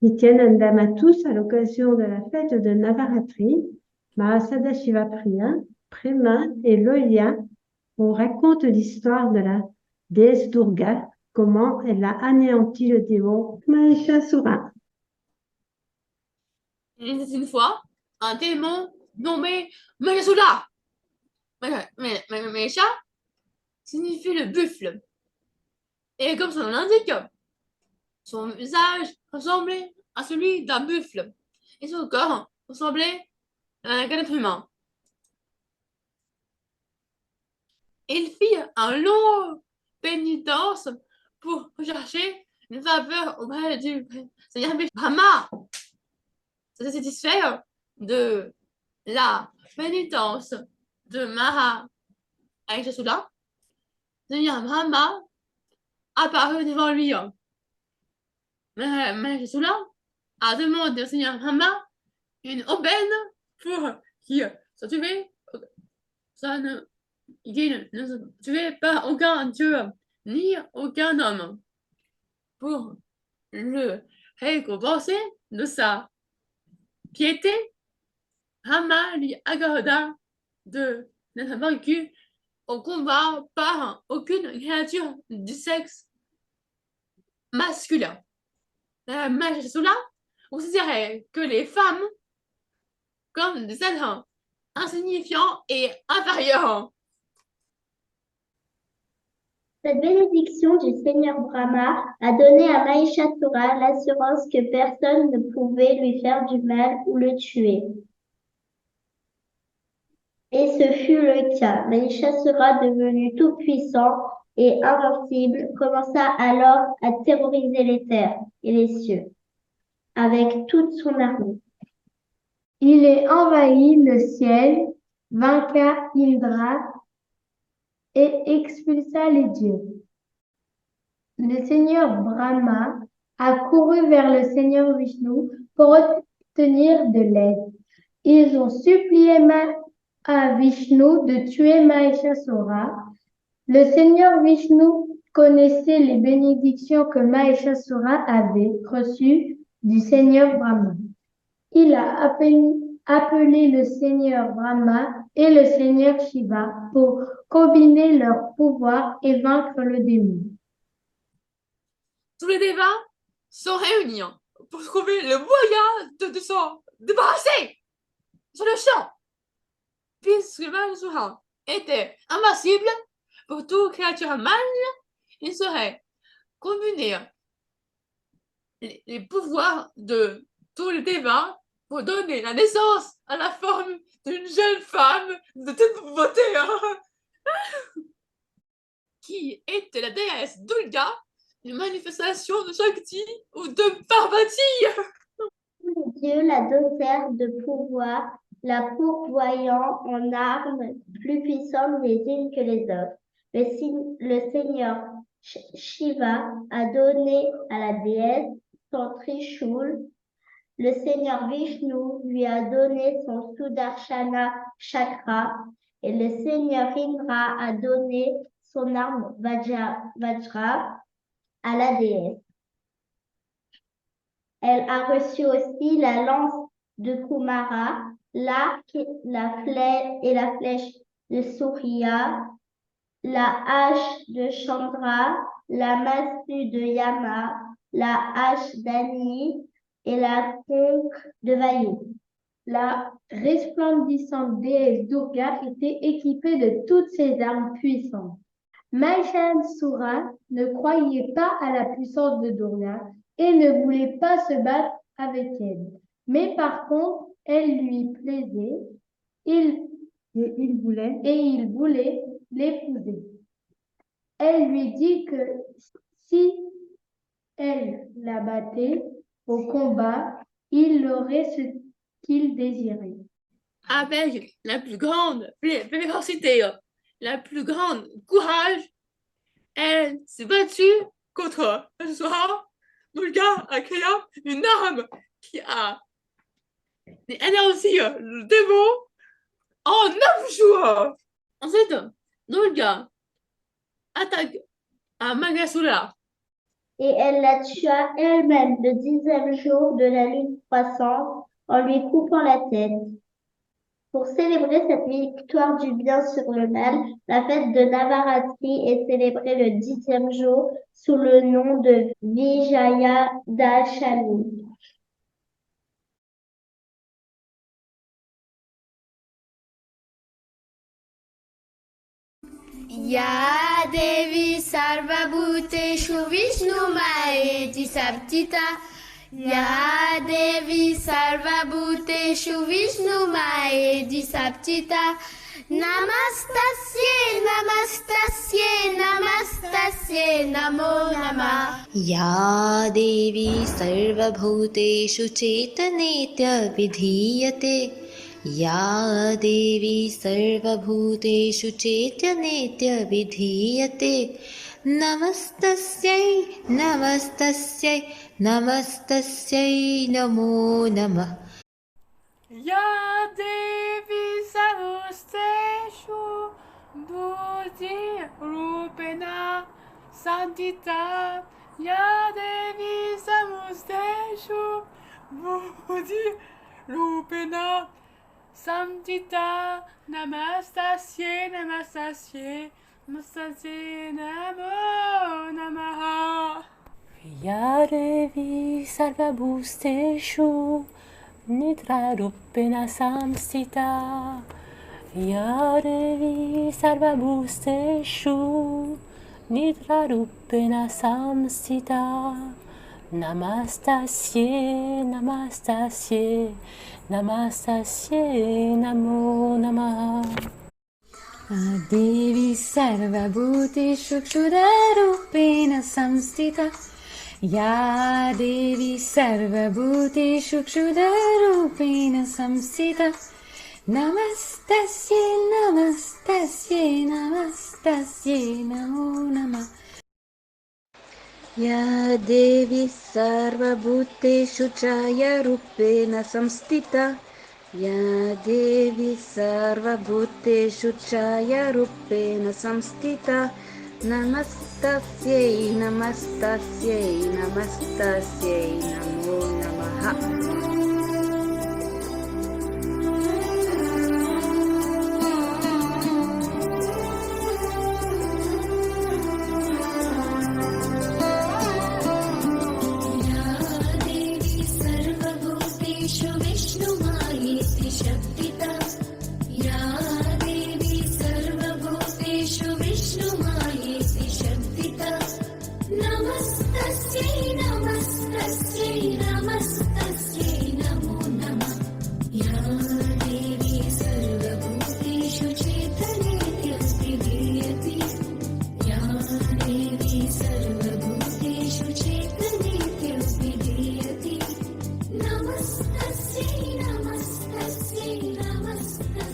Nityananda tous à l'occasion de la fête de Navaratri, Mahasada Shiva Priya, Prema et Loya on raconte l'histoire de la déesse Durga, comment elle a anéanti le démon Mahishasura. Il était une fois un démon nommé Mahasura. Mahisha signifie le buffle. Et comme son nom l'indique, son visage ressemblait à celui d'un buffle. Et son corps ressemblait à un être humain. Il fit un long pénitence pour rechercher une faveur auprès du Seigneur Brahma. Se satisfaire de la pénitence de Maha Aishasula, Seigneur Brahma apparut devant lui. Maha Aishasula a demandé au Seigneur Brahma une aubaine pour qui soit tué. Ça ne, qui ne soit tué par aucun dieu ni aucun homme. Pour le récompenser de sa piété, Brahma lui accorda de n'être vaincu au combat par aucune créature du sexe masculin. La Mahishasura considérait que les femmes comme des êtres insignifiants et inférieurs. Cette bénédiction du Seigneur Brahma a donné à Mahishasura l'assurance que personne ne pouvait lui faire du mal ou le tuer. Et ce fut le cas. Mahishasura, devenu tout-puissant et invincible, commença alors à terroriser les terres et les cieux avec toute son armée. Il envahit le ciel, vaincua Indra et expulsa les dieux. Le Seigneur Brahma a couru vers le Seigneur Vishnu pour obtenir de l'aide. Ils ont supplié à Vishnu de tuer Mahishasura. Le Seigneur Vishnu connaissait les bénédictions que Mahishasura avait reçues du Seigneur Brahma. Il a appelé le Seigneur Brahma et le Seigneur Shiva pour combiner leurs pouvoirs et vaincre le démon. Tous les devas sont réunis pour trouver le moyen de s'en débarrasser sur le champ. Puisque Mahishasura était invincible pour toute créature mâle, il serait combiné les pouvoirs de tous les devas pour donner la naissance à la forme d'une jeune femme de toute beauté qui était la déesse Durga, une manifestation de Shakti ou de Parvati. Les dieux la dotèrent de pouvoirs, la pourvoyant en armes plus puissantes les unes que les autres. Le Seigneur Shiva a donné à la déesse son Trishul. Le Seigneur Vishnu lui a donné son Sudarshana Chakra et le Seigneur Indra a donné son arme Vajra à la déesse. Elle a reçu aussi la lance de Kumara, l'arc, la flèche de Surya, la hache de Chandra, la massue de Yama, la hache d'Ani et la conque de Vayu. La resplendissante déesse Durga était équipée de toutes ses armes puissantes. Mahishasura ne croyait pas à la puissance de Durga et ne voulait pas se battre avec elle. Mais par contre, elle lui plaisait et il voulait l'épouser. Elle lui dit que si elle la battait au combat, il aurait ce qu'il désirait. Avec la plus grande vivacité, la plus grande courage, elle s'est battue contre Mahishasura. Durga a créé une arme qui a anéanti le démon en 9 jours. Ensuite, Durga attaque à Mahishasura. et elle la tua elle-même le 10e jour de la lune croissante en lui coupant la tête. Pour célébrer cette victoire du bien sur le mal, la fête de Navaratri est célébrée le 10e jour sous le nom de Vijayadashami. Ya Devi Sarvabhuteshu Vishnumayeti Saptita. Ya Devi Sarvabhuteshu Vishnumayeti Saptita. Namastasye, namastasye, namastasye, namo namah. या देवी सर्वभूतेषु चेतनेत्यभिधीयते या देवी सर्वभूतेषु चेतनेत्यभिधीयते नमस्तस्यै नमस्तस्यै नमस्तस्यै नमो नमः Ya Devi Sarvabhuteshu Buddhi Rupena Santita. Ya Devi Sarvabhuteshu Buddhi Rupena Santita. Namastasye, namastasye, namastasye, namo namaha. Ya Devi Sarvabhuteshu Nidrarupena Samstita. Ya Devi Sarvabhuteshu Nidrarupena Samstita. Namastasye, namastasye, namastasye, namo namaha. Devi Sarvabhuteshu Kshudarupena Samstita. Ya Devi Sarvabhuteshu Kshudarupena Samstita. Namastasye, namastasye, namastasye, namo namah. या देवी सर्वभूतेषु छायारूपेण संस्थिता या देवी सर्वभूतेषु छायारूपेण संस्थिता नमस्तस्यै नमस्तस्यै नमस्तस्यै नमो नमः Namaste, namaste, namaste.